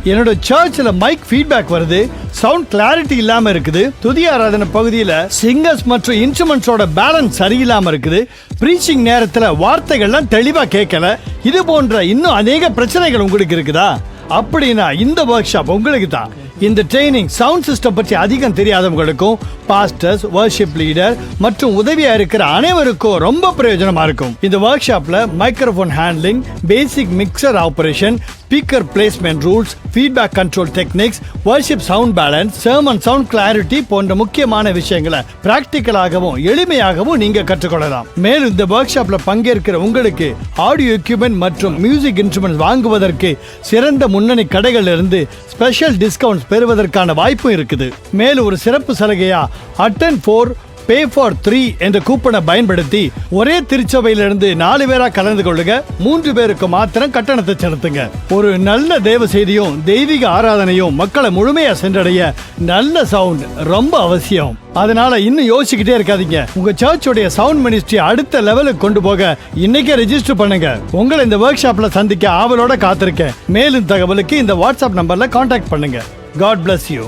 என்னோட சர்ச்சில் mic feedback வருது, சவுண்ட் கிளாரிட்டி இல்லாம இருக்குது, துதி ஆராதனை பகுதியில் சிங்கர்ஸ் மற்றும் இன்ஸ்ட்ருமெண்ட்ஸோட பேலன்ஸ் சரியில்லாம இருக்குது, ப்ரீச்சிங் நேரத்தில் வார்த்தைகள்லாம் தெளிவா கேட்கல, இது போன்ற இன்னும் அநேக பிரச்சனைகள் உங்களுக்கு இருக்குதா? அப்படின்னா இந்த ஒர்க் ஷாப் உங்களுக்கு தான். இந்த ட்ரைனிங் சவுண்ட் சிஸ்டம் பற்றி அதிகம் தெரியாதவங்களுக்கும், பாஸ்டர்ஸ், வர்ஷிப் லீடர் மற்றும் உதவியா இருக்கிற அனைவருக்கும் ரொம்ப பிரயோஜனமா இருக்கும். இந்த ஒர்க் ஷாப்ல microphone handling, basic mixer operation, speaker placement rules, feedback control techniques, worship sound balance, sermon sound clarity போன்ற முக்கியமான விஷயங்களை பிராக்டிக்கலாகவும் எளிமையாகவும் நீங்க கற்றுக்கொள்ளலாம். மேலும் இந்த ஒர்க் ஷாப்ல பங்கேற்கிற உங்களுக்கு ஆடியோ எக்யூப்மெண்ட் மற்றும் மியூசிக் இன்ஸ்ட்ருமெண்ட் வாங்குவதற்கு சிறந்த முன்னணி கடைகள் இருந்து ஸ்பெஷல் டிஸ்கவுண்ட் பெறுவதற்கான வாய்ப்பும் இருக்குது. மேலும் ஒரு சிறப்பு சலுகையா அட்டெண்ட் 4 பே ஃபார் 3 என்ற கூப்பனை பயன்படுத்தி ஒரே திருச்சபையிலிருந்து 4 பேரா கலந்து கொள்ளுங்க. 3 பேருக்கு மாத்திரம் கட்டணத்தை செலுத்துங்க. ஒரு நல்ல தேவ செய்தியும் தெய்வீக ஆராதனையும் மக்களை முழுமையா சென்றடைய நல்ல சவுண்ட் ரொம்ப அவசியம். அதனால இன்னும் யோசிச்சுக்கிட்டே இருக்காதீங்க. உங்க சர்ச்சோடைய சவுண்ட் மினிஸ்ட்ரி அடுத்த லெவலுக்கு கொண்டு போக இன்னைக்கே ரெஜிஸ்டர் பண்ணுங்க. உங்களை இந்த ஒர்க் ஷாப்ல சந்திக்க ஆவலோட காத்திருக்கேன். மேலும் தகவலுக்கு இந்த வாட்ஸ்அப் நம்பர்ல கான்டாக்ட் பண்ணுங்க. God bless you.